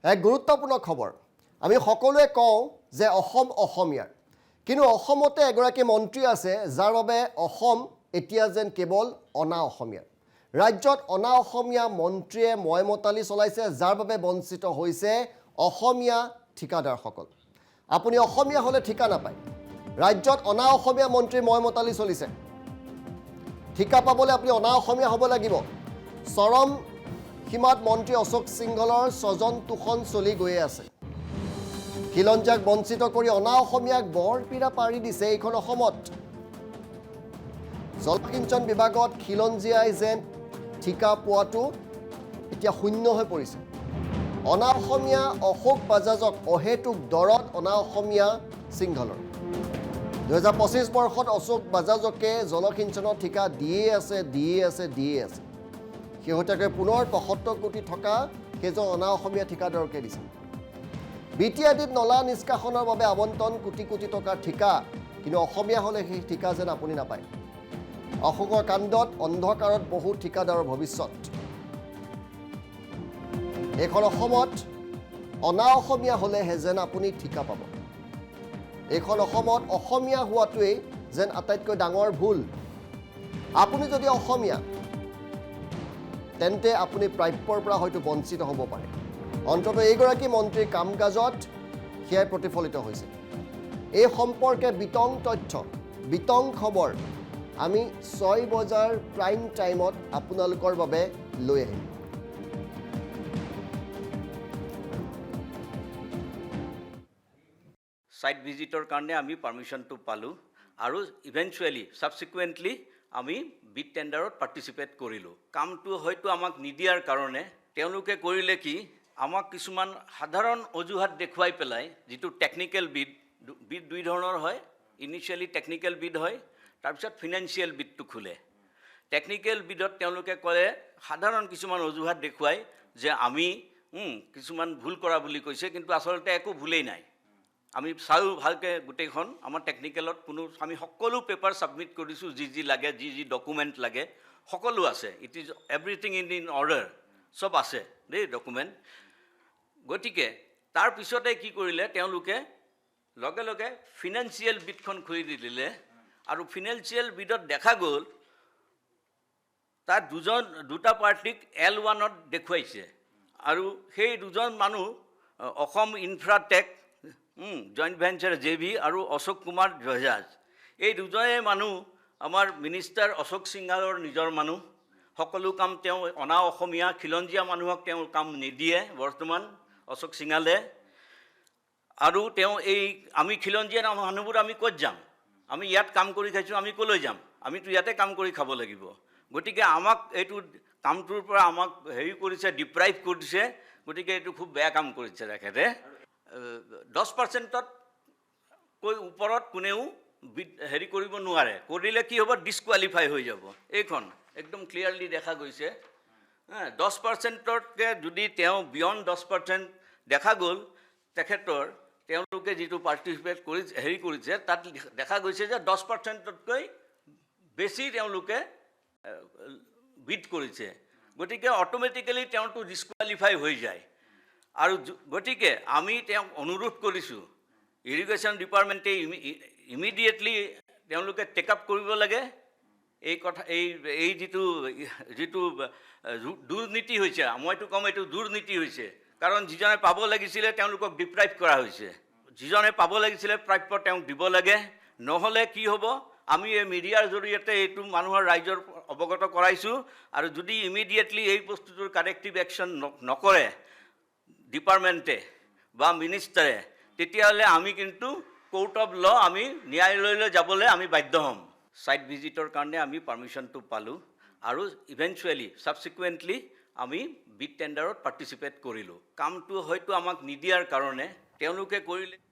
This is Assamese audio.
এক গুৰুত্বপূৰ্ণ খবৰ আমি সকলোৱে কওঁ যে অসম অসমীয়াৰ কিন্তু অসমতে এগৰাকী মন্ত্ৰী আছে যাৰ বাবে অসম এতিয়া যেন কেৱল অনা অসমীয়াৰ ৰাজ্যত অনা অসমীয়া মন্ত্ৰীয়ে ময়মতালি চলাইছে যাৰ বাবে বঞ্চিত হৈছে অসমীয়া ঠিকাদাৰসকল আপুনি অসমীয়া হ'লে ঠিকা নাপায় ৰাজ্যত অনা অসমীয়া মন্ত্ৰী ময়মতালি চলিছে ঠিকা পাবলৈ আপুনি অনা অসমীয়া হ'ব লাগিব চৰম সীমাত মন্ত্ৰী অশোক সিংহলৰ স্বজন তুখন চলি গৈ আছে খিলঞ্জিয়াক বঞ্চিত কৰি অনা অসমীয়াক বৰপীৰা পাৰি দিছে এইখন অসমত জলসিঞ্চন বিভাগত খিলঞ্জিয়াই যেন ঠিকা পোৱাটো এতিয়া শূন্য হৈ পৰিছে অনা অসমীয়া অশোক বাজাজক অহেতুক দৰত অনা অসমীয়া সিংহলৰ 2025 বৰ্ষত অশোক বাজাজকে জলসিঞ্চনৰ ঠিকা দিয়ে আছে শেহতীয়াকৈ পুনৰ 75 কোটি টকা সেইজন অনা অসমীয়া ঠিকাদাৰকে দিছে বিটিআইডিত নলা নিষ্কাশনৰ বাবে আবণ্টন কোটি কোটি টকাৰ ঠিকা কিন্তু অসমীয়া হ'লে সেই ঠিকা যেন আপুনি নাপায় অশোকৰ কাণ্ডত অন্ধকাৰত বহু ঠিকাদাৰৰ ভৱিষ্যত এইখন অসমত অনা অসমীয়া হ'লেহে যেন আপুনি ঠিকা পাব এইখন অসমত অসমীয়া হোৱাটোৱেই যেন আটাইতকৈ ডাঙৰ ভুল আপুনি যদি অসমীয়া তেন্তে আপুনি প্ৰাপ্যৰ পৰা হয়তো বঞ্চিত হ'ব পাৰে অন্তত এইগৰাকী মন্ত্ৰীৰ কাম কাজত সেয়াই প্ৰতিফলিত হৈছে এই সম্পৰ্কে বিতং তথ্য বিতং খবৰ আমি 6 বজাৰ প্ৰাইম টাইমত আপোনালোকৰ বাবে লৈ আহিম সাইট ভিজিটৰ কাৰণে আমি পাৰ্মিশ্যনটো পালোঁ আৰু ইভেঞ্চুৱেলি সাবচিকুৱেণ্টলি আমি বিড টেণ্ডাৰত পাৰ্টিচিপেট কৰিলোঁ কামটো হয়তো আমাক নিদিয়াৰ কাৰণে তেওঁলোকে কৰিলে কি আমাক কিছুমান সাধাৰণ অজুহাত দেখুৱাই পেলাই যিটো টেকনিকেল বিড দুই ধৰণৰ হয় ইনিচিয়েলি টেকনিকেল বিড হয় তাৰপিছত ফিনান্সিয়েল বিডটো খোলে টেকনিকেল বিডত তেওঁলোকে কৰে সাধাৰণ কিছুমান অজুহাত দেখুৱাই যে আমি কিছুমান ভুল কৰা বুলি কৈছে কিন্তু আচলতে একো ভুলেই নাই আমি চাওঁ ভালকৈ গোটেইখন আমাৰ টেকনিকেলত কোনো আমি সকলো পেপাৰ ছাবমিট কৰিছোঁ যি লাগে যি ডকুমেণ্ট লাগে সকলো আছে it is everything in order চব আছে দেই ডকুমেণ্ট গতিকে তাৰপিছতে কি কৰিলে তেওঁলোকে লগে লগে ফিনান্সিয়েল বিডখন খুলি দি দিলে আৰু ফিনান্সিয়েল বিডত দেখা গ'ল তাত দুটা পাৰ্টিক L1ত দেখুৱাইছে আৰু সেই দুজন মানুহ Assam Infratech joint venture JV আৰু অশোক কুমাৰ বাজাজ এই দুজনে মানুহ আমাৰ মিনিষ্টাৰ অশোক সিংহলৰ নিজৰ মানুহ সকলো কাম তেওঁ অনা অসমীয়া খিলঞ্জীয়া মানুহক তেওঁ কাম নিদিয়ে বৰ্তমান অশোক সিংহলে আৰু তেওঁ এই আমি খিলঞ্জীয়া মানুহবোৰ আমি ক'ত যাম আমি ইয়াত কাম কৰি খাইছোঁ আমি ক'লৈ যাম আমিতো ইয়াতে কাম কৰি খাব লাগিব গতিকে আমাক এইটো কামটোৰ পৰা আমাক হেৰি কৰিছে ডিপ্ৰাইভ কৰিছে গতিকে এইটো খুব বেয়া কাম কৰিছে তেখেতে 10%ত কৈ ওপৰত কোনেও হেৰি কৰিব নোৱাৰে কৰিলে কি হ'ব ডিছকুৱালিফাই হৈ যাব এইখন একদম ক্লিয়াৰলি দেখা গৈছে 10%তকৈ যদি তেওঁ বিয়ণ্ড 10% দেখা গ'ল তেখেতৰ তেওঁলোকে যিটো পাৰ্টিচিপেট কৰি হেৰি কৰিছে তাত দেখা গৈছে যে 10%তকৈ বেছি তেওঁলোকে বিড কৰিছে গতিকে অট'মেটিকেলি তেওঁটো ডিছকুৱালিফাই হৈ যায় আৰু গতিকে আমি তেওঁক অনুৰোধ কৰিছোঁ ইৰিগেশ্যন ডিপাৰ্টমেণ্টে ইমিডিয়েটলি তেওঁলোকে টেক আপ কৰিব লাগে এই কথা এই যিটো দুৰ্নীতি হৈছে মইতো ক'ম এইটো দুৰ্নীতি হৈছে কাৰণ যিজনে পাব লাগিছিলে তেওঁলোকক ডিপ্ৰাইভ কৰা হৈছে যিজনে পাব লাগিছিলে প্ৰাপ্য তেওঁক দিব লাগে নহ'লে কি হ'ব আমি এই মিডিয়াৰ জৰিয়তে এইটো মানুহৰ ৰাইজৰ অৱগত কৰাইছোঁ আৰু যদি ইমিডিয়েটলি এই বস্তুটোৰ কাৰেক্টিভ একশ্যন নকৰে ডিপাৰ্টমেণ্টে বা মিনিষ্টাৰে তেতিয়াহ'লে আমি কিন্তু কোৰ্ট অফ ল আমি ন্যায়ালয়লৈ যাবলৈ আমি বাধ্য হ'ম সাইট ভিজিটৰ কাৰণে আমি পাৰ্মিশ্যনটো পালোঁ আৰু ইভেঞ্চুৱেলি সাবচিকুৱেণ্টলি আমি বিড টেণ্ডাৰত পাৰ্টিচিপেট কৰিলোঁ কামটো হয়তো আমাক নিদিয়াৰ কাৰণে তেওঁলোকে কৰিলে